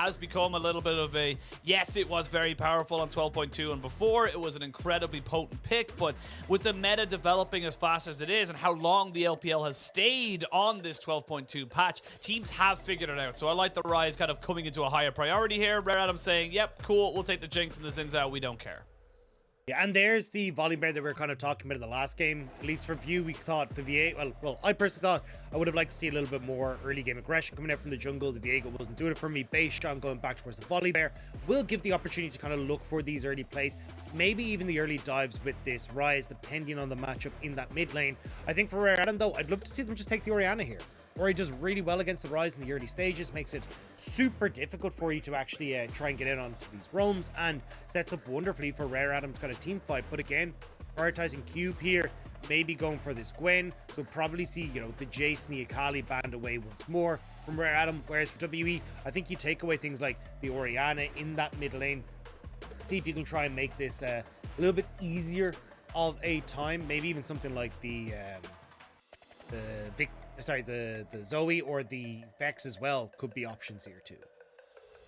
has become a little bit of a, yes, it was very powerful on 12.2, and before it was an incredibly potent pick, but with the meta developing as fast as it is and how long the LPL has stayed on this 12.2 patch, teams have figured it out. So I like the Ryze kind of coming into a higher priority here. Rare Adam saying, yep, cool, we'll take the Jinx and the Xin Zhao, we don't care. Yeah, and there's the Volibear that we were kind of talking about in the last game. At least for View, we thought the Viego, well, I personally thought I would have liked to see a little bit more early game aggression coming out from the jungle. The Viego wasn't doing it for me. Beishang going back towards the Volibear will give the opportunity to kind of look for these early plays, maybe even the early dives with this Ryze, depending on the matchup in that mid lane. I think for Rare Adam, though, I'd love to see them just take the Orianna here. Or he does really well against the Ryze in the early stages, makes it super difficult for you to actually try and get in onto these roams, and sets up wonderfully for Rare Adam's kind of team fight. But again, prioritizing Cube here, maybe going for this Gwen, so probably see, you know, the Jace and the Akali band away once more from Rare Adam. Whereas for WE, I think you take away things like the Orianna in that mid lane, see if you can try and make this a little bit easier of a time, maybe even something like the Zoe or the Vex as well could be options here too.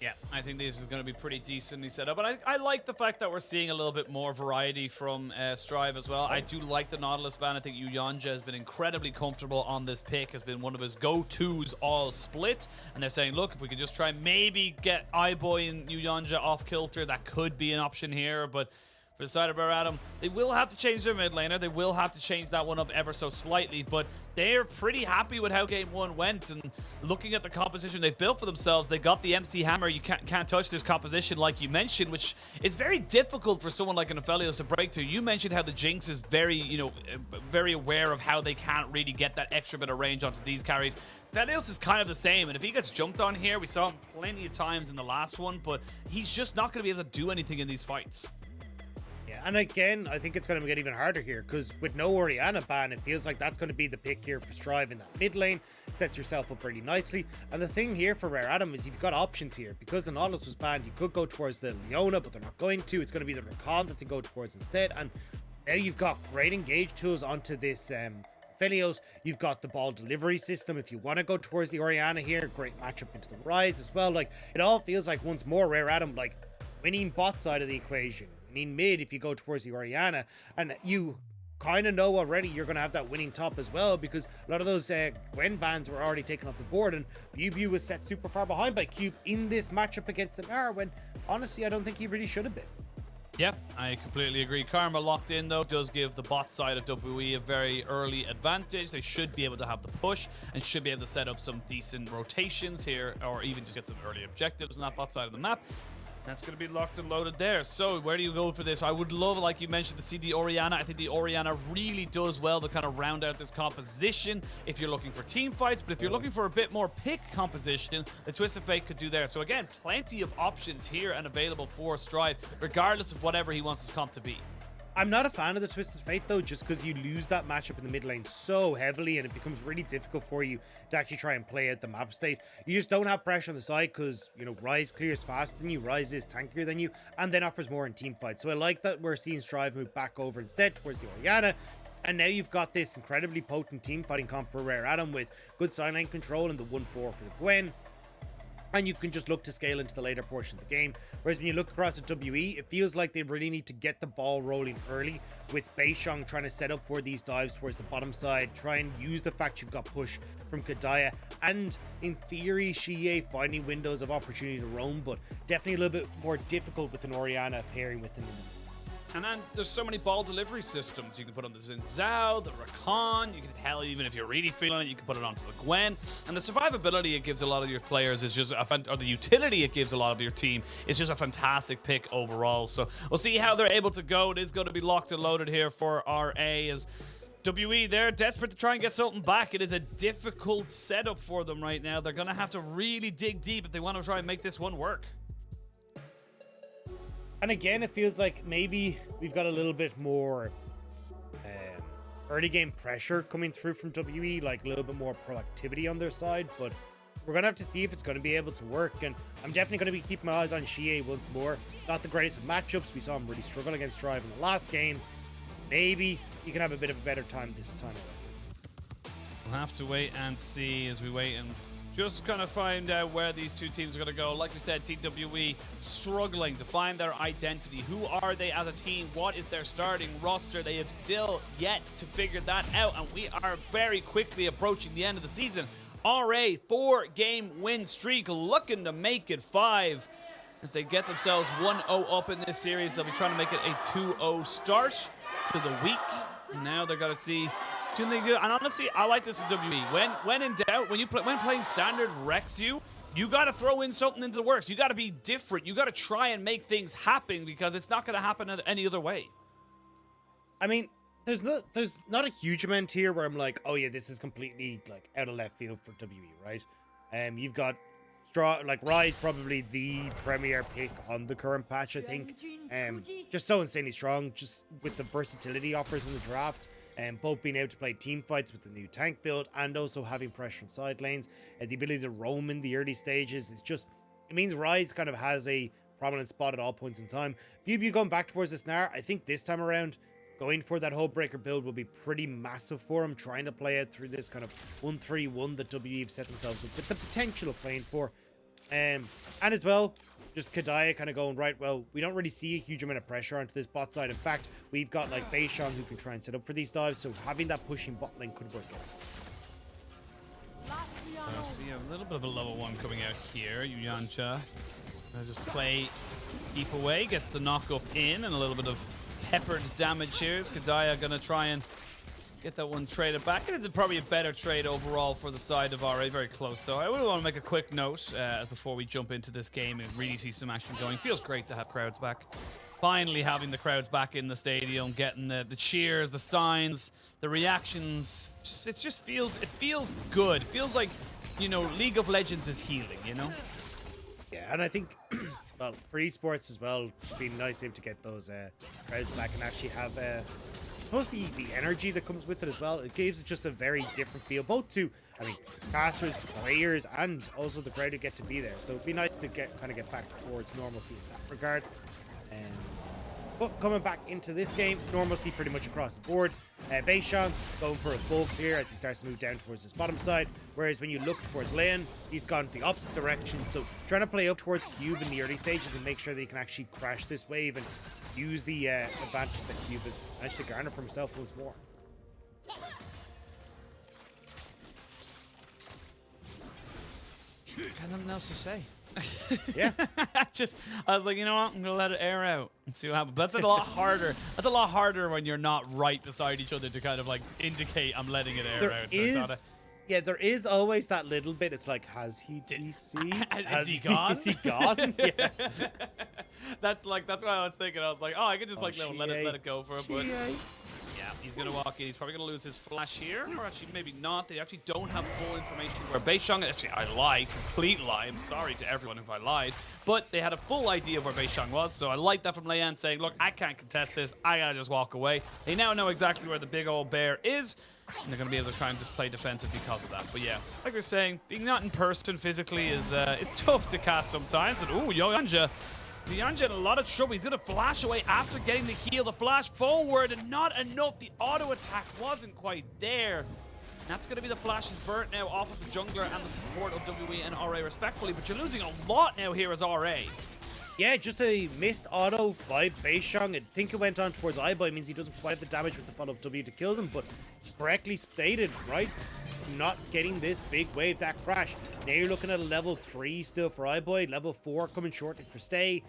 Yeah, I think this is going to be pretty decently set up. And I like the fact that we're seeing a little bit more variety from Strive as well. I do like the Nautilus ban. I think Yuyanja has been incredibly comfortable on this pick, has been one of his go-tos all split. And they're saying, look, if we could just try maybe get iBoy and Yuyanja off kilter, that could be an option here. But for the side of Rare Adam, they will have to change their mid laner. They will have to change that one up ever so slightly, but they're pretty happy with how game one went. And looking at the composition they've built for themselves, they got the MC Hammer. You can't touch this composition like you mentioned, which is very difficult for someone like an Aphelios to break through. You mentioned how the Jinx is very, you know, very aware of how they can't really get that extra bit of range onto these carries. Aphelios is kind of the same, and if he gets jumped on here, we saw him plenty of times in the last one, but he's just not going to be able to do anything in these fights. Yeah, and again, I think it's going to get even harder here, because with no Orianna ban, it feels like that's going to be the pick here for Strive in that mid lane. Sets yourself up pretty nicely. And the thing here for Rare Adam is you've got options here. Because the Nautilus was banned, you could go towards the Leona, but they're not going to. It's going to be the Rakan that they go towards instead. And now you've got great engage tools onto this Aphelios. You've got the ball delivery system if you want to go towards the Orianna here. Great matchup into the Ryze as well. Like, it all feels like once more Rare Adam, like, winning bot side of the equation. I mean, mid if you go towards the Orianna, and you kind of know already you're going to have that winning top as well, because a lot of those Gwen bans were already taken off the board, and BiuBiu was set super far behind by Cube in this matchup against the Gnar, when honestly I don't think he really should have been. Yeah, I completely agree. Karma locked in, though, does give the bot side of WE a very early advantage. They should be able to have the push and should be able to set up some decent rotations here, or even just get some early objectives on that bot side of the map. That's going to be locked and loaded there. So where do you go for this? I would love, like you mentioned, to see the Orianna. I think the Orianna really does well to kind of round out this composition if you're looking for team fights. But if you're looking for a bit more pick composition, the Twist of Fate could do there. So again, plenty of options here and available for Strive, regardless of whatever he wants his comp to be. I'm not a fan of the Twisted Fate though, just because you lose that matchup in the mid lane so heavily, and it becomes really difficult for you to actually try and play out the map state. You just don't have pressure on the side because, you know, Ryze clears faster than you, Ryze is tankier than you, and then offers more in team fights. So I like that we're seeing Strive move back over instead towards the Orianna. And now you've got this incredibly potent team fighting comp for Rare Adam with good sideline control and the 1-4 for the Gwen. And you can just look to scale into the later portion of the game. Whereas when you look across at WE, it feels like they really need to get the ball rolling early, with Beishang trying to set up for these dives towards the bottom side, try and use the fact you've got push from Kedaya, and in theory Xiye finding windows of opportunity to roam, but definitely a little bit more difficult with an Orianna pairing with them. And then there's so many ball delivery systems. You can put on the Xin Zhao, the Rakan, you can, hell, even if you're really feeling it, you can put it onto the Gwen. And the survivability it gives a lot of your players is just, or the utility it gives a lot of your team is just a fantastic pick overall. So we'll see how they're able to go. It is going to be locked and loaded here for RA as WE, they're desperate to try and get something back. It is a difficult setup for them right now. They're going to have to really dig deep if they want to try and make this one work. And again, it feels like maybe we've got a little bit more early game pressure coming through from WE, like a little bit more productivity on their side, but we're going to have to see if it's going to be able to work. And I'm definitely going to be keeping my eyes on Xiye once more. Not the greatest of matchups. We saw him really struggle against Strive in the last game. Maybe he can have a bit of a better time this time around. We'll have to wait and see as we wait and Just kind of find out where these two teams are going to go. Like we said, TWE struggling to find their identity. Who are they as a team? What is their starting roster? They have still yet to figure that out, and we are very quickly approaching the end of the season. RA, 4-game win streak, looking to make it 5 as they get themselves 1-0 up in this series. They'll be trying to make it a 2-0 start to the week. Now they're going to see. And honestly, I like this in WE. When in doubt, when playing standard wrecks you got to throw in something into the works. You got to be different. You got to try and make things happen because it's not going to happen any other way. I mean, there's not a huge amount here where I'm like, oh yeah, this is completely like out of left field for WE, right? You've got Ryze, probably the premier pick on the current patch, I think. Just so insanely strong, just with the versatility offers in the draft. And both being able to play team fights with the new tank build and also having pressure on side lanes, the ability to roam in the early stages, it means Ryze kind of has a prominent spot at all points in time. BiuBiu going back towards this Gnar, I think this time around, going for that Hullbreaker build will be pretty massive for him, trying to play out through this kind of 1-3-1 that WE have set themselves up with the potential of playing for. And as well, just Kedaya kind of going, right, well, we don't really see a huge amount of pressure onto this bot side. In fact, we've got like Beishang who can try and set up for these dives, so having that pushing bot lane could work out. I see a little bit of a level 1 coming out here. Yuyancha just keep away, gets the knock up in, and a little bit of peppered damage here. Kedaya gonna try and get that one traded back. It is probably a better trade overall for the side of RA. Very close, though. I would want to make a quick note before we jump into this game and really see some action going. Feels great to have crowds back. Finally having the crowds back in the stadium, getting the cheers, the signs, the reactions. It feels good. It feels like, you know, League of Legends is healing, you know? Yeah, and I think, well, for esports as well, it's been nice to get those crowds back and actually have supposed to be the energy that comes with it as well. It gives it just a very different feel, both to, I mean, casters, players, and also the crowd who get to be there. So it'd be nice to get back towards normalcy in that regard. But coming back into this game, normalcy pretty much across the board. Beishang going for a full clear as he starts to move down towards this bottom side. Whereas when you look towards Leyan, he's gone the opposite direction. So trying to play up towards Cube in the early stages and make sure that he can actually crash this wave and use the advantage that Cube has managed to garner for himself once more. Got nothing else to say. Yeah. I was like, you know what? I'm gonna let it air out and see what happens. But that's a lot harder. That's a lot harder when you're not right beside each other to kind of like indicate I'm letting it air out. So yeah, there is always that little bit. It's like, has he DC'd? Is he gone? Is he gone? Yeah. That's what I was thinking. I was like, oh, I could just like let it go for a bit. Yeah, he's gonna walk in. He's probably gonna lose his flash here, or actually maybe not. They actually don't have full information where Beishang. Actually, I lied, complete lie. I'm sorry to everyone if I lied, but they had a full idea of where Beishang was. So I like that from Leyan saying, look, I can't contest this. I gotta just walk away. They now know exactly where the big old bear is, and they're gonna be able to try and just play defensive because of that. But yeah, like we're saying, being not in person physically is it's tough to cast sometimes. And ooh, Yuyancha in a lot of trouble. He's going to flash away after getting the heal. The flash forward, and not enough. The auto attack wasn't quite there. That's going to be the flashes burnt now off of the jungler and the support of WE and RA respectfully. But you're losing a lot now here as RA. Yeah, just a missed auto by Beishang. I think it went on towards iBoy. It means he doesn't quite have the damage with the follow of W to kill them, but correctly stated, right? Not getting this big wave, that crash. Now you're looking at a level 3 still for iBoy, level 4 coming shortly for Stay,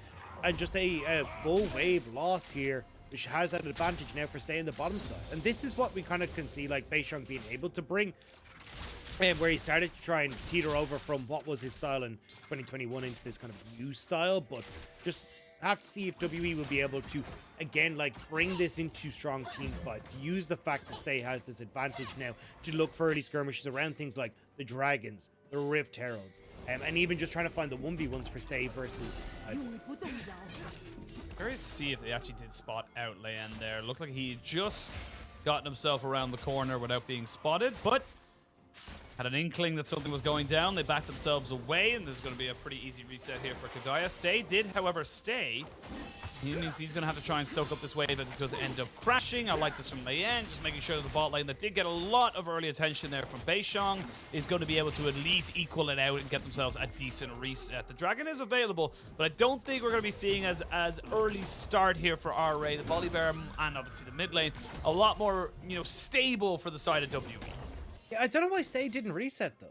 and just a full wave lost here, which has that advantage now for Stay in the bottom side. And this is what we kind of can see like Beishang being able to bring, where he started to try and teeter over from what was his style in 2021 into this kind of new style, but just have to see if WE will be able to, again, like bring this into strong team fights. Use the fact that Stay has this advantage now to look for early skirmishes around things like the Dragons, the Rift Heralds, and even just trying to find the 1v1s for Stay versus Curious to see if they actually did spot out Leyan there. Looked like he just gotten himself around the corner without being spotted, but had an inkling that something was going down. They backed themselves away, and there's going to be a pretty easy reset here for Kedaya. Stay did, however, stay. He means he's going to have to try and soak up this wave as it does end up crashing. I like this from Leyan, just making sure that the bot lane that did get a lot of early attention there from Beishang is going to be able to at least equal it out and get themselves a decent reset. The dragon is available, but I don't think we're going to be seeing as early start here for RA. The Volibear and obviously the mid lane, a lot more, you know, stable for the side of WE. Yeah, I don't know why Stay didn't reset though.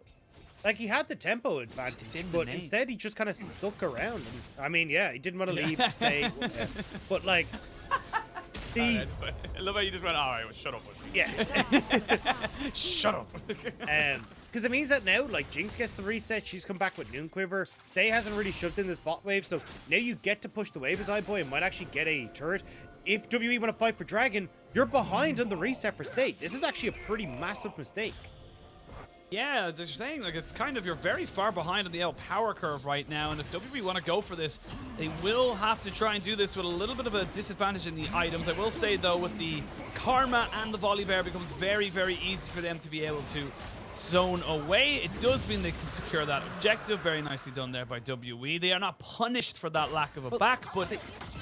Like, he had the tempo advantage, but instead he just kind of stuck around. And, I mean, yeah, he didn't want to leave Stay. But, like, I love how you just went, all right, well, shut up. Yeah. Shut up. Because it means that now, like, Jinx gets the reset. She's come back with Noon Quiver. Stay hasn't really shoved in this bot wave, so now you get to push the wave as iBoy and might actually get a turret. If WE want to fight for Dragon, you're behind on the reset for Stay. This is actually a pretty massive mistake. Yeah, they're saying, like, it's kind of, you're very far behind on the power curve right now, and if WB want to go for this, they will have to try and do this with a little bit of a disadvantage in the items. I will say, though, with the Karma and the Volibear, it becomes very, very easy for them to be able to zone away. It does mean they can secure that objective. Very nicely done there by WE. They are not punished for that lack of a back, but...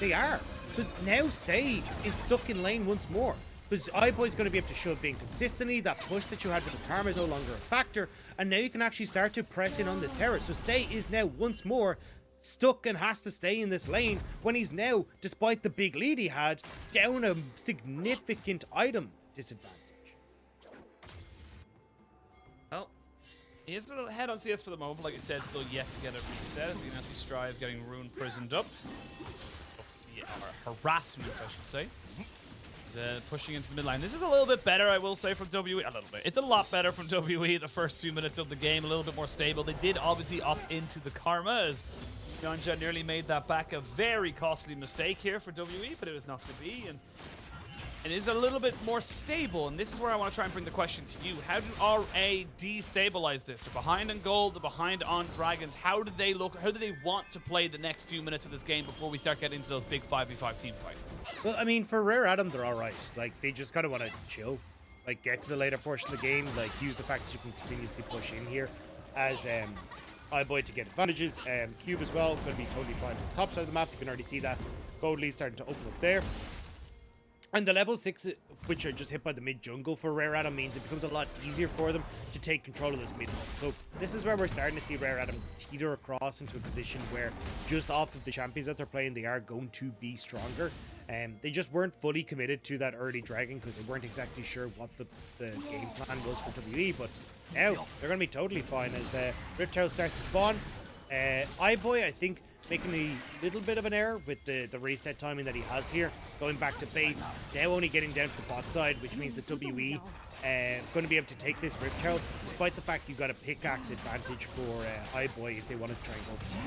They are, because now Stay is stuck in lane once more. Because iBoy's going to be able to show up being consistently. That push that you had with the Karma is no longer a factor. And now you can actually start to press in on this terror. So Stay is now once more stuck and has to stay in this lane when he's now, despite the big lead he had, down a significant item disadvantage. Well, he is a little ahead on CS for the moment. Like I said, still yet to get a reset as we now see Strive getting Rune prisoned up. Obviously, or harassment, I should say. Pushing into the mid lane. This is a little bit better, I will say, from WE. A little bit. It's a lot better from WE the first few minutes of the game. A little bit more stable. They did obviously opt into the Karma as Yanja nearly made that back. A very costly mistake here for WE, but it was not to be. And it is a little bit more stable, and this is where I want to try and bring the question to you. How do RA destabilize this? They're behind on gold, they're behind on dragons. How do they look? How do they want to play the next few minutes of this game before we start getting into those big 5v5 team fights? Well, I mean, for Rare Adam, they're all right. Like, they just kind of want to chill. Like, get to the later portion of the game. Like, use the fact that you can continuously push in here as iBoy to get advantages. Cube as well, going to be totally fine on this top side of the map. You can already see that gold lead starting to open up there. And the level 6, which are just hit by the mid jungle for Rare Adam, means it becomes a lot easier for them to take control of this mid lane. So this is where we're starting to see Rare Adam teeter across into a position where just off of the champions that they're playing, they are going to be stronger. They just weren't fully committed to that early dragon because they weren't exactly sure what the game plan was for WE. But now they're going to be totally fine as Riptail starts to spawn. iBoy, I think, making a little bit of an error with the reset timing that he has here. Going back to base, now only getting down to the bot side, which means that WE going to be able to take this Riptail, despite the fact you've got a pickaxe advantage for iBoy if they want to try and go for some.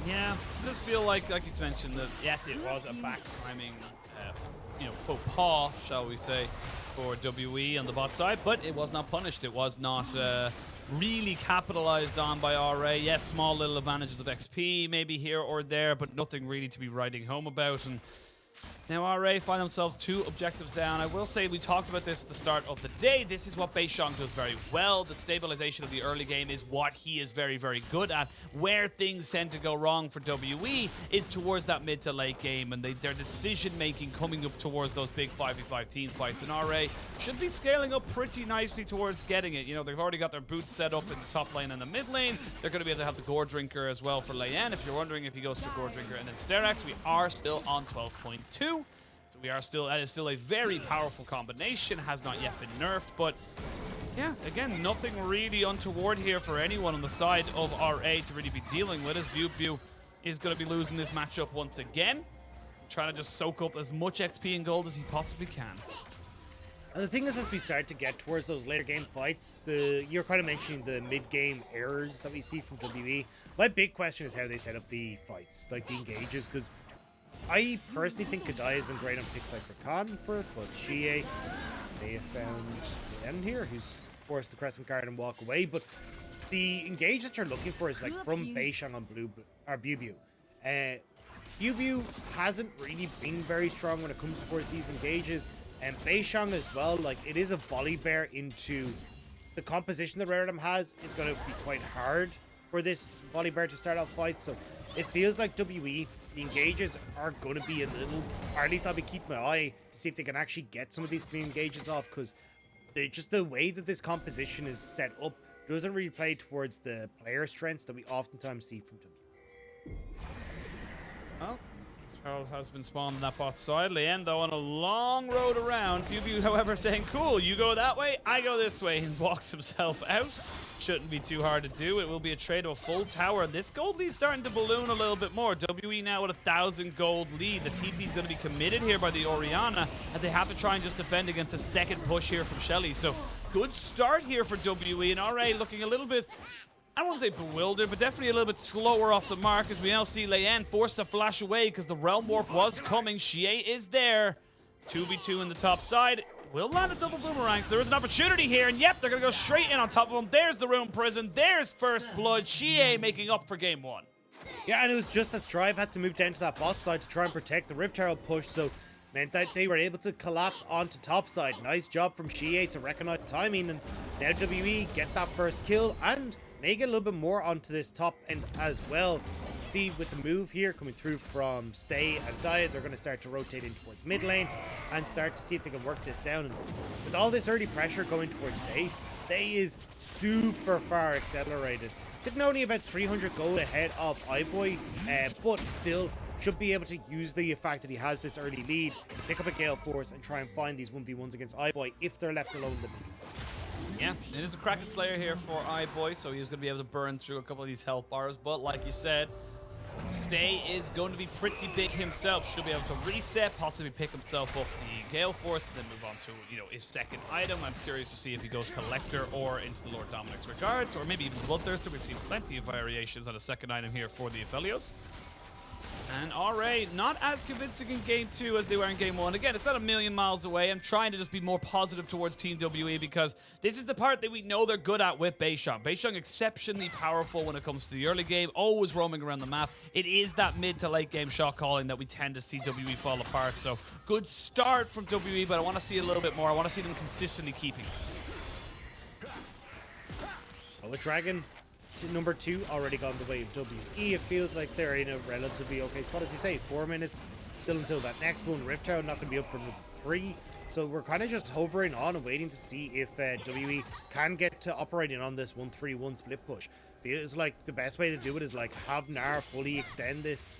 Yeah, I just feel like you mentioned, that yes, it was a back timing, faux pas, shall we say, for WE on the bot side, but it was not punished. It was not really capitalized on by RA. Yes, small little advantages of XP maybe here or there, but nothing really to be writing home about. And now RA find themselves 2 objectives down. I will say we talked about this at the start of the day. This is what Beishang does very well. The stabilization of the early game is what he is very, very good at. Where things tend to go wrong for WE is towards that mid to late game, and their decision-making coming up towards those big 5v5 team fights. And RA should be scaling up pretty nicely towards getting it. You know, they've already got their boots set up in the top lane and the mid lane. They're going to be able to have the Gore Drinker as well for Leyan. If you're wondering if he goes for Gore Drinker and then Sterax, we are still on 12.2. So we are still, that is still a very powerful combination, has not yet been nerfed, but yeah, again, nothing really untoward here for anyone on the side of RA to really be dealing with, as BiuBiu is going to be losing this matchup once again, trying to just soak up as much XP and gold as he possibly can. And the thing is, as we start to get towards those later game fights, you're kind of mentioning the mid-game errors that we see from WE. My big question is how they set up the fights, like the engages, because I personally think Kedaya has been great on picks like Rakan for it, but Xiye, they have found Leyan here, who's forced the Crescent Guard and walk away. But the engage that you're looking for is like from Beishang on BiuBiu. BiuBiu hasn't really been very strong when it comes towards these engages, and Beishang as well. Like, it is a Volibear into the composition that Random has is going to be quite hard for this Volibear to start off fights. So it feels like WE, the engages are going to be a little, or at least I'll be keeping my eye to see if they can actually get some of these clean engages off, because just the way that this composition is set up doesn't really play towards the player strengths that we oftentimes see from WE. Well, Charles has been spawned on that bot side. Leyan, though, on a long road around. BiuBiu, however, saying, cool, you go that way, I go this way, and walks himself out. Shouldn't be too hard to do. It will be a trade of a full tower. This gold lead's starting to balloon a little bit more. WE now with 1,000 gold lead. The TP is going to be committed here by the Orianna, as they have to try and just defend against a second push here from Shelly. So, good start here for WE, and RA looking a little bit, I don't want to say bewildered, but definitely a little bit slower off the mark, as we now see Leyan forced to flash away because the Realm Warp was coming. Xiye is there. 2v2 in the top side. Will land a double boomerang. So there is an opportunity here, and yep, they're going to go straight in on top of him. There's the Rune Prison. There's First Blood. Xiye making up for game one. Yeah, and it was just that Strive had to move down to that bot side to try and protect the Rift Herald push, so meant that they were able to collapse onto top side. Nice job from Xiye to recognize the timing, and now WE get that first kill and make it a little bit more onto this top end as well. See, with the move here coming through from Stay and Dia, they're going to start to rotate in towards mid lane and start to see if they can work this down. And with all this early pressure going towards Stay, Stay is super far accelerated, sitting only about 300 gold ahead of iBoy, but still should be able to use the fact that he has this early lead to pick up a Gale Force and try and find these 1v1s against iBoy if they're left alone in the mid. Yeah, it is a Kraken Slayer here for iBoy, so he's going to be able to burn through a couple of these health bars. But like you said, Stay is going to be pretty big himself. Should be able to reset, possibly pick himself up the Gale Force, and then move on to, his second item. I'm curious to see if he goes Collector or into the Lord Dominic's Regards, or maybe even Bloodthirster. We've seen plenty of variations on a second item here for the Aphelios. And RA, not as convincing in game 2 as they were in game 1. Again, it's not a million miles away. I'm trying to just be more positive towards Team WE, because this is the part that we know they're good at with Beishang. Beishang exceptionally powerful when it comes to the early game, always roaming around the map. It is that mid to late game shot calling that we tend to see WE fall apart. So, good start from WE, but I want to see a little bit more. I want to see them consistently keeping this. Well, with Dragon number 2 already gone the way of WE, it feels like they're in a relatively okay spot. As you say, 4 minutes still until that next one. Rift Town not going to be up for 3, so we're kind of just hovering on and waiting to see if WE can get to operating on this 1-3-1 split push. Feels like the best way to do it is like have Gnar fully extend this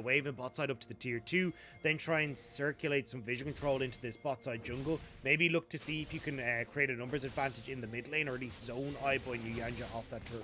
wave and bot side up to the tier 2, then try and circulate some vision control into this bot side jungle. Maybe look to see if you can create a numbers advantage in the mid lane, or at least zone iBoy and Yanja off that turret.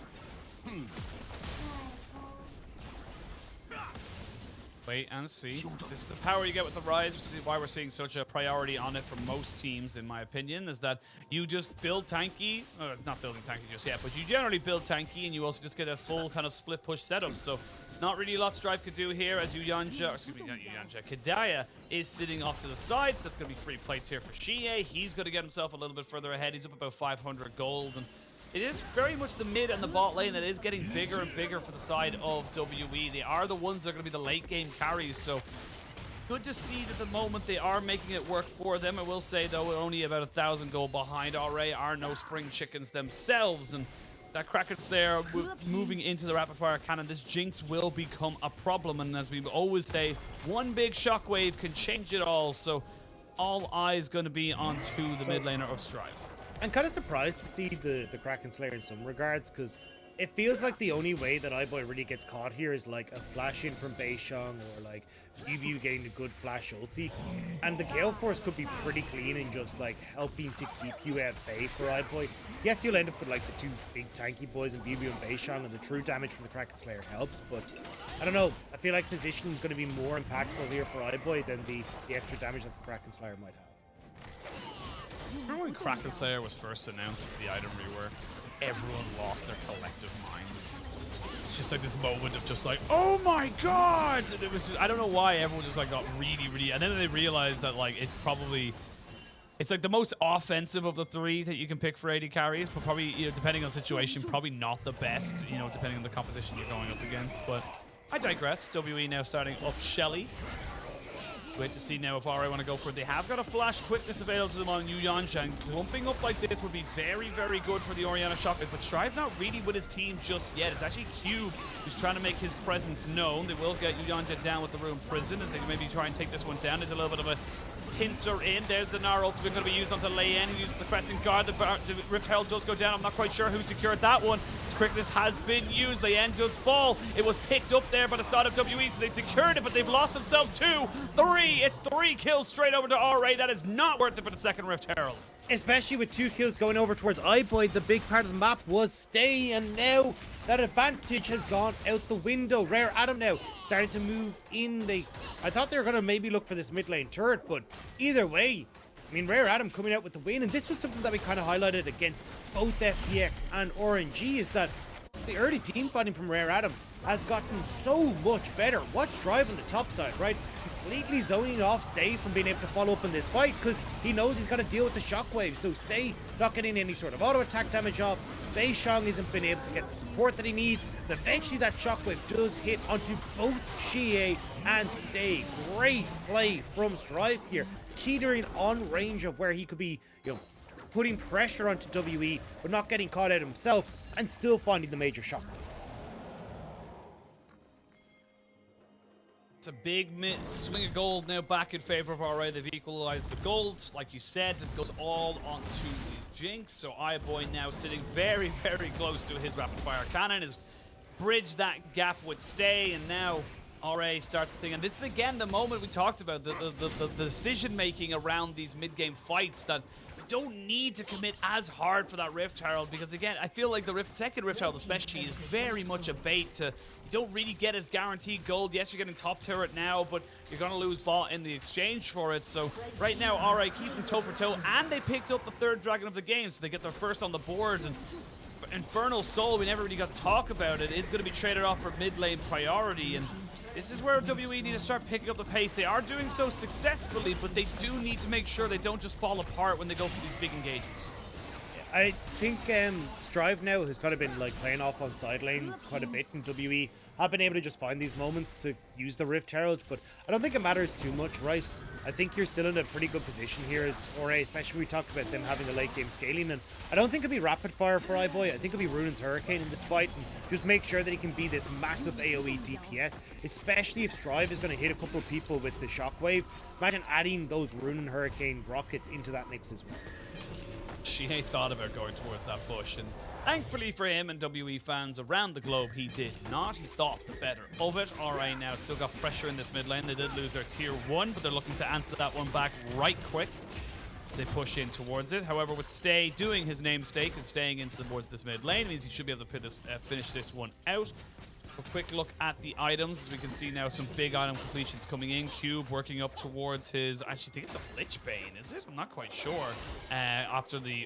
Wait and see. This is the power you get with the Ryze, which is why we're seeing such a priority on it for most teams, in my opinion, is that you just build tanky. Oh, it's not building tanky just yet, but you generally build tanky, and you also just get a full kind of split push setup. So not really a lot Strive could do here, as Kedaya is sitting off to the side. That's going to be free plates here for Xiye. He's going to get himself a little bit further ahead. He's up about 500 gold, and it is very much the mid and the bot lane that is getting bigger and bigger for the side of WE. They are the ones that are going to be the late game carries, so good to see that at the moment they are making it work for them. I will say, though, we're only about 1,000 gold behind. RA are no spring chickens themselves, and that Kraken Slayer moving into the rapid fire cannon, this Jinx will become a problem, and as we always say, one big shockwave can change it all, so all eyes going to be onto the mid laner of Strive. I'm kind of surprised to see the Kraken Slayer in some regards, because it feels like the only way that iBoy really gets caught here is like a flash in from Beishang, or like BiuBiu getting a good flash ulti. And the Gale Force could be pretty clean and just like helping to keep you at bay for iBoy. Yes, you'll end up with like the 2 big tanky boys in BiuBiu and Beishang, and the true damage from the Kraken Slayer helps, but I don't know. I feel like positioning is going to be more impactful here for iBoy than the extra damage that the Kraken Slayer might have. Remember when Kraken Slayer was first announced at the item reworks? Everyone lost their collective minds. It's just like this moment of just like, oh my god! And it was just, I don't know why everyone just like got really, and then they realized that like it's like the most offensive of the 3 that you can pick for AD carries, but probably, depending on the situation, probably not the best, depending on the composition you're going up against. But I digress. WE now starting up Shelly. Wait to see now if RA want to go for it. They have got a flash quickness available to them on Yuyanjia, and clumping up like this would be very, very good for the Orianna shotgun. But Strive not really with his team just yet. It's actually Cube who's trying to make his presence known. They will get Yuyanjia down with the Ruin Prison as they maybe try and take this one down. There's a little bit of a pincer in. There's the Gnar ultimate going to be used onto Leyan, who uses the Crescent Guard. The Rift Herald does go down. I'm not quite sure who secured that one. Its quickness has been used. Leyan does fall. It was picked up there by the side of WE, so they secured it, but they've lost themselves 2, 3. It's 3 kills straight over to RA. That is not worth it for the second Rift Herald. Especially with 2 kills going over towards iBoy, the big part of the map was stay, and now that advantage has gone out the window. Rare Adam now starting to move in. I thought they were going to maybe look for this mid lane turret, but either way, I mean, Rare Adam coming out with the win, and this was something that we kind of highlighted against both FPX and RNG, is that the early team fighting from Rare Adam has gotten so much better. What's driving the top side, right? Completely zoning off Stay from being able to follow up in this fight because he knows he's got to deal with the shockwave. So Stay not getting any sort of auto attack damage off. Beishang isn't been able to get the support that he needs. But eventually that shockwave does hit onto both Xiye and Stay. Great play from Strive here, teetering on range of where he could be, you know, putting pressure onto WE, but not getting caught out himself and still finding the major shockwave. It's a big swing of gold now back in favor of RA. They've equalized the gold. Like you said, this goes all onto the Jinx. So iBoy now sitting very, very close to his rapid fire cannon. Has bridged that gap with Stay, and now RA starts to think. And this is again the moment we talked about, the decision making around these mid-game fights, that don't need to commit as hard for that Rift Herald, because again, I feel like the second Rift Herald especially is very much a bait to, you don't really get as guaranteed gold. Yes, you're getting top turret now, but you're going to lose bot in the exchange for it. So right now, RA keeping toe for toe, and they picked up the 3rd dragon of the game, so they get their first on the board. And Infernal Soul, we never really got to talk about it, is going to be traded off for mid lane priority, and this is where WE need to start picking up the pace. They are doing so successfully, but they do need to make sure they don't just fall apart when they go for these big engagements. I think Strive now has kind of been like playing off on side lanes quite a bit, and WE have been able to just find these moments to use the Rift Herald, but I don't think it matters too much, right? I think you're still in a pretty good position here as RA, especially when we talked about them having the late game scaling, and I don't think it'll be rapid fire for iBoy. I think it'll be Ruin's Hurricane in this fight, and just make sure that he can be this massive AoE DPS, especially if Strive is going to hit a couple of people with the shockwave. Imagine adding those Ruin Hurricane rockets into that mix as well. Xiye thought about going towards that bush, and thankfully for him and WE fans around the globe, he did not. He thought the better of it. RA now still got pressure in this mid lane. They did lose their tier 1, but they're looking to answer that one back right quick as they push in towards it. However, with Stay doing his namesake and staying into towards this mid lane, means he should be able to finish this one out. A quick look at the items, as we can see now some big item completions coming in. Cube working up towards his, I actually think it's a Lich Bane, is it? I'm not quite sure. After the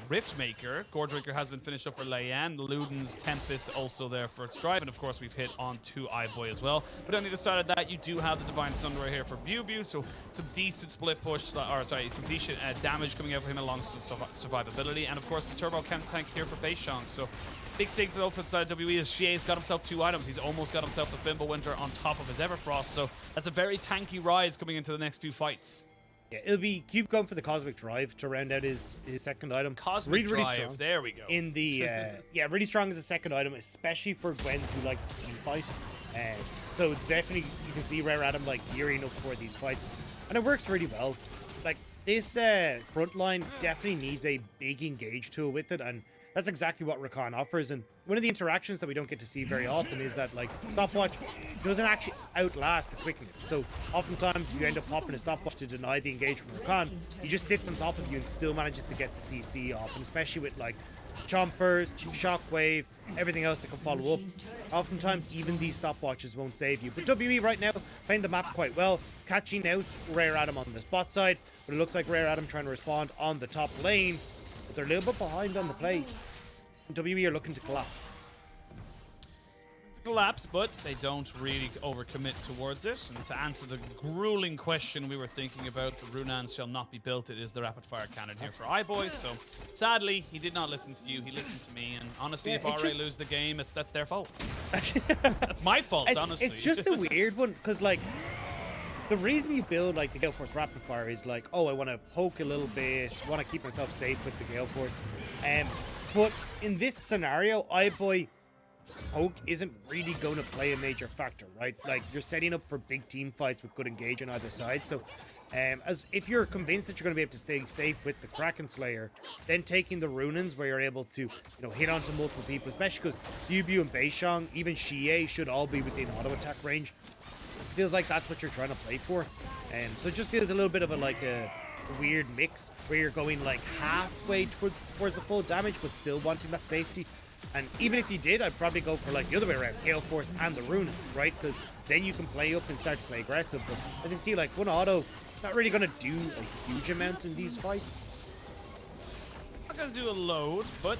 Rift Maker, Gordrinker has been finished up for Leyan. Luden's Tempest also there for Strive, and of course we've hit on to iBoy as well. But on the other side of that, you do have the Divine Sunray here for BiuBiu, so some decent split push, or sorry, some decent damage coming out for him along some survivability, and of course the Turbo Chem Tank here for Beishang. So big thing though for the side of WE is Xiye's got himself 2 items. He's almost got himself the Fimbulwinter on top of his Everfrost, so that's a very tanky Ryze coming into the next few fights. Yeah, it'll be Cube going for the Cosmic Drive to round out his second item. Cosmic really Drive, strong. there we go. In the yeah, really strong as a second item, especially for Gwens who like to team fight. So definitely you can see Rare Adam like gearing up for these fights, and it works really well. Like this front line definitely needs a big engage tool with it, and that's exactly what Rakan offers. And one of the interactions that we don't get to see very often is that like stopwatch doesn't actually outlast the quickness. So oftentimes if you end up popping a stopwatch to deny the engagement from Rakan, he just sits on top of you and still manages to get the CC off. And especially with like chompers, shockwave, everything else that can follow up, oftentimes even these stopwatches won't save you. But WE right now playing the map quite well, catching out Rare Adam on the spot side, but it looks like Rare Adam trying to respond on the top lane. But they're a little bit behind on the play. WE are looking to collapse. But they don't really overcommit towards it. And to answer the grueling question we were thinking about, the Runans shall not be built. It is the rapid fire cannon here for iBoy. So sadly, he did not listen to you. He listened to me. And honestly, yeah, if RA lose the game, that's their fault. That's my fault, honestly. It's just a weird one because like the reason you build like the Gale Force Rapid Fire is like, oh, I want to poke a little bit, want to keep myself safe with the Gale Force. But in this scenario, iBoy poke isn't really going to play a major factor, right? Like, you're setting up for big team fights with good engage on either side. So as if you're convinced that you're going to be able to stay safe with the Kraken Slayer, then taking the Runins where you're able to, you know, hit onto multiple people, especially because BiuBiu and Beishang, even Xiye should all be within auto attack range. It feels like that's what you're trying to play for. So it just feels a little bit of a weird mix where you're going like halfway towards the full damage but still wanting that safety. And even if you did, I'd probably go for like the other way around, Gale Force and the Runins, right? Because then you can play up and start to play aggressive. But as you see, like one auto, not really going to do a huge amount in these fights. Not going to do a load, but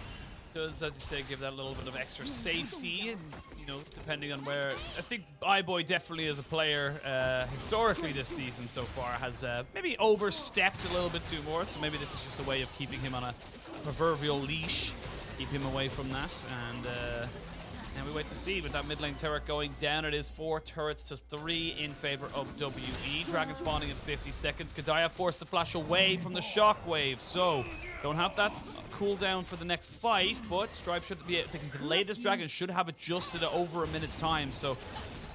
does, as you say, give that little bit of extra safety. And, you know, depending on where, I think iBoy definitely as a player, historically this season so far, has maybe overstepped a little bit too more. So maybe this is just a way of keeping him on a proverbial leash. Keep him away from that, and now we wait to see with that mid lane turret going down. It is 4 turrets to 3 in favor of WE. Dragon spawning in 50 seconds. Kedaya forced to flash away from the shockwave, so don't have that cooldown for the next fight, but Strive should be, if they can delay this dragon, should have adjusted it over a minute's time. So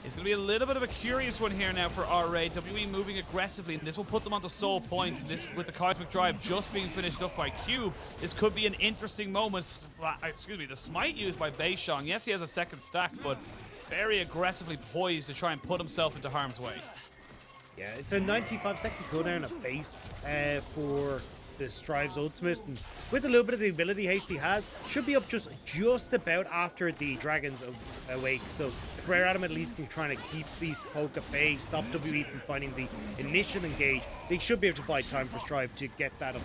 it's going to be a little bit of a curious one here now for RA. WE moving aggressively, and this will put them onto Soul Point. This, with the Cosmic Drive just being finished up by Cube, this could be an interesting moment. Excuse me, the smite used by Beishang. Yes, he has a second stack, but very aggressively poised to try and put himself into harm's way. Yeah, it's a 95-second cooldown at base for the Strive's ultimate, and with a little bit of the ability haste he has, should be up just about after the dragons awake. So if Rare Adam at least can try to keep these poke at bay, stop WE from finding the initial engage, they should be able to buy time for Strive to get that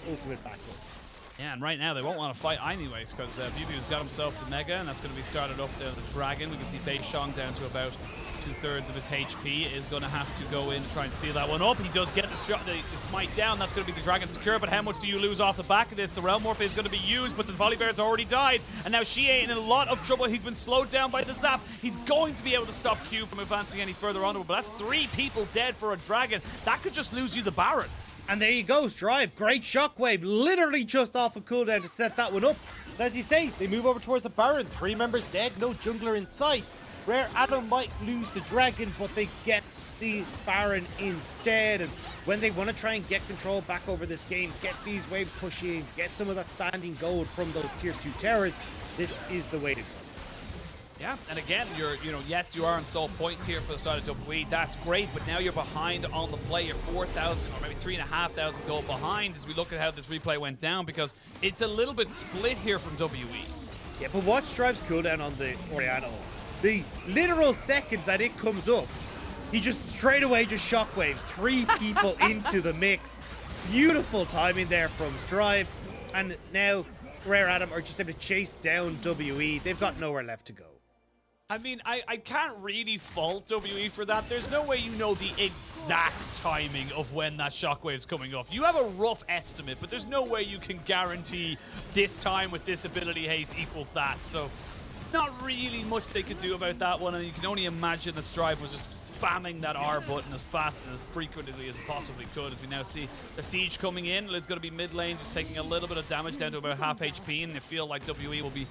ultimate back up. Yeah, and right now they won't want to fight anyways, because BiuBiu's got himself the Mega, and that's going to be started up there, the Dragon. We can see Beishang down to about 2/3 of his HP, is going to have to go in to try and steal that one up. He does get the smite down. That's going to be the Dragon secure, but how much do you lose off the back of this? The Realm Morph is going to be used, but the Volibear's already died, and now Xiye in a lot of trouble. He's been slowed down by the Zap. He's going to be able to stop Q from advancing any further onward, but that's 3 people dead for a Dragon. That could just lose you the Baron. And there you go, Strive. Great shockwave, literally just off a cooldown to set that one up. And as you say, they move over towards the Baron. 3 members dead, no jungler in sight. Rare Adam might lose the Dragon, but they get the Baron instead. And when they want to try and get control back over this game, get these waves pushing, get some of that standing gold from those tier 2 towers, this is the way to go. Yeah, and again, yes, you are on Soul Point here for the side of WE. That's great, but now you're behind on the play. You're 4,000 or maybe 3,500 gold behind as we look at how this replay went down, because it's a little bit split here from WE. Yeah, but watch Strive's cooldown on the Orianna ult. The literal second that it comes up, he just straight away just shockwaves 3 people into the mix. Beautiful timing there from Strive, and now Rare Adam are just able to chase down WE. They've got nowhere left to go. I mean, I can't really fault WE for that. There's no way you know the exact timing of when that shockwave's coming up. You have a rough estimate, but there's no way you can guarantee this time with this ability haste equals that. So not really much they could do about that one, and you can only imagine that Strive was just spamming that R button as fast and as frequently as it possibly could. As we now see the siege coming in, it's going to be mid lane, just taking a little bit of damage down to about half HP, and I feel like WE will be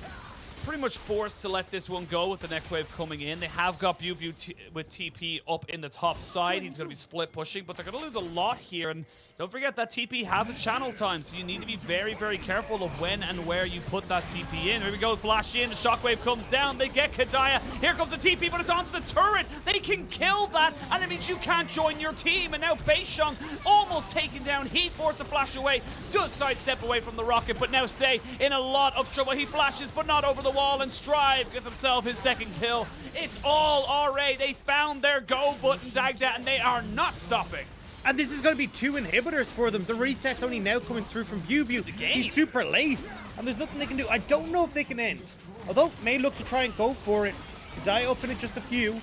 pretty much forced to let this one go with the next wave coming in. They have got BiuBiu with TP up in the top side. He's going to be split pushing, but they're going to lose a lot here. And don't forget that TP has a channel time, so you need to be very, very careful of when and where you put that TP in. Here we go, flash in, the shockwave comes down, they get Kedaya. Here comes the TP, but it's onto the turret. They can kill that, and it means you can't join your team. And now Beishang almost taken down. He forced a flash away, does sidestep away from the rocket, but now stay in a lot of trouble. He flashes, but not over the wall, and Strive gets himself his second kill. It's all RA. They found their go button, Dagda, and they are not stopping. And this is going to be 2 inhibitors for them. The reset's only now coming through from BiuBiu. He's super late, and there's nothing they can do. I don't know if they can end. Although, May looks to try and go for it. Kedaya up in it just a few.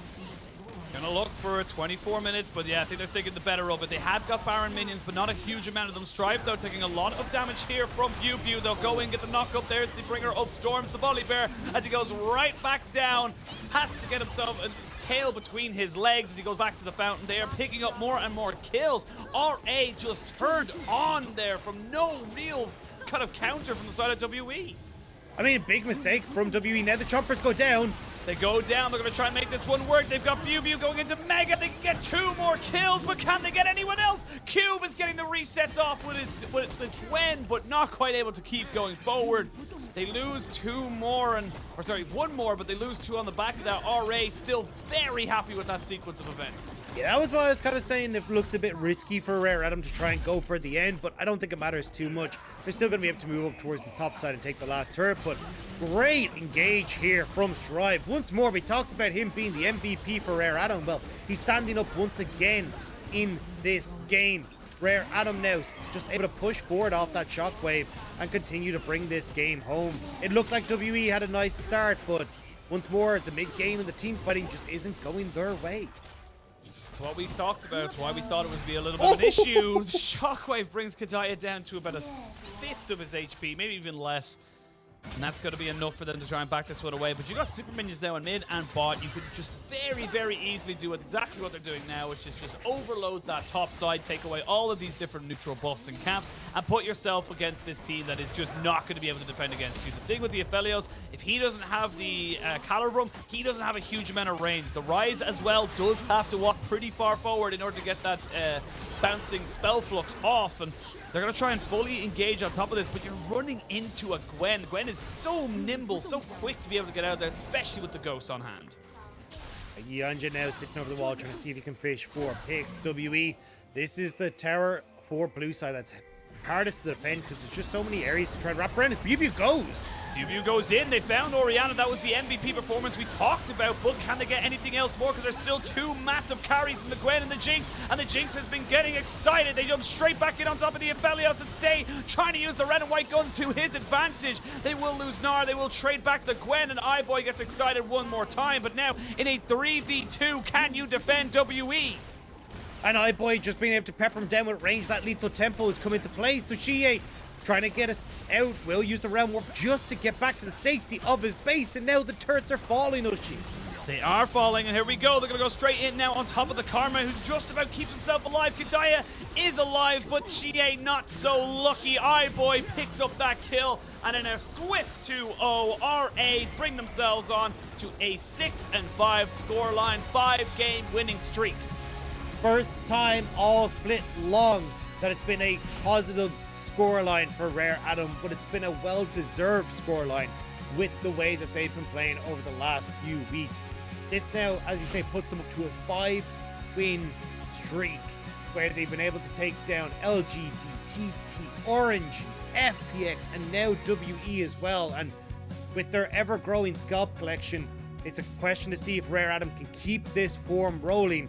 Gonna look for 24 minutes, but yeah, I think they're thinking the better of it. They have got Baron minions, but not a huge amount of them. Strive, though, taking a lot of damage here from BiuBiu. They'll go in, get the knock up. There's the bringer of storms, the Volibear, as he goes right back down. Has to get himself tail between his legs as he goes back to the fountain. They are picking up more and more kills. RA just turned on there from no real kind of counter from the side of WE. I mean, big mistake from WE. Now the choppers go down. They go down. They're going to try and make this one work. They've got BiuBiu going into Mega. They can get 2 more kills, but can they get anyone else? Cube is getting the resets off with Gwen, but not quite able to keep going forward. They lose 2 more, one more, but they lose 2 on the back of that. RA still very happy with that sequence of events. Yeah, that was what I was kind of saying. It looks a bit risky for Rare Adam to try and go for the end, but I don't think it matters too much. They're still going to be able to move up towards this top side and take the last turret, but great engage here from Strive. Once more, we talked about him being the MVP for Rare Adam. Well, he's standing up once again in this game. Rare Adam now just able to push forward off that shockwave and continue to bring this game home. It looked like WE had a nice start, but once more, the mid-game and the team fighting just isn't going their way. It's what we've talked about. It's why we thought it would be a little bit of an issue. Shockwave brings Kedaya down to about 1/5 of his HP, maybe even less. And that's going to be enough for them to try and back this one away. But you got super minions now in mid and bot. You could just very easily do exactly what they're doing now, which is just overload that top side, take away all of these different neutral buffs and camps, and put yourself against this team that is just not going to be able to defend against you. The thing with the Aphelios, if he doesn't have the Calibrum, he doesn't have a huge amount of range. The Ryze as well does have to walk pretty far forward in order to get that bouncing spell flux off, and they're going to try and fully engage on top of this, but you're running into a Gwen. Gwen is so nimble, so quick to be able to get out there, especially with the ghost on hand. Yanja now sitting over the wall trying to see if he can fish 4 picks. WE, this is the tower for blue side that's hardest to defend because there's just so many areas to try and wrap around. If BiuBiu goes. BiuBiu goes in. They found Orianna. That was the MVP performance we talked about, but can they get anything else more? Because there's still 2 massive carries in the Gwen and the Jinx, and the Jinx has been getting excited. They jump straight back in on top of the Aphelios and stay, trying to use the red and white guns to his advantage. They will lose Gnar. They will trade back the Gwen, and iBoy gets excited one more time. But now in a 3v2, can you defend WE? And iBoy just being able to pepper him down with range. That lethal tempo has come into play. So Xiye trying to get us out. Will use the realm warp just to get back to the safety of his base. And now the turrets are falling, Ushi. They are falling, and here we go. They're going to go straight in now on top of the Karma, who just about keeps himself alive. Kedaya is alive, but Xiye not so lucky. iBoy picks up that kill, and in a swift 2-0, RA bring themselves on to a 6-5 scoreline, 5-game winning streak. First time all split long that it's been a positive scoreline for Rare Adam, but it's been a well-deserved scoreline with the way that they've been playing over the last few weeks. This now, as you say, puts them up to a 5-win streak where they've been able to take down LG, DTT, Orange, FPX, and now WE as well. And with their ever-growing scalp collection, it's a question to see if Rare Adam can keep this form rolling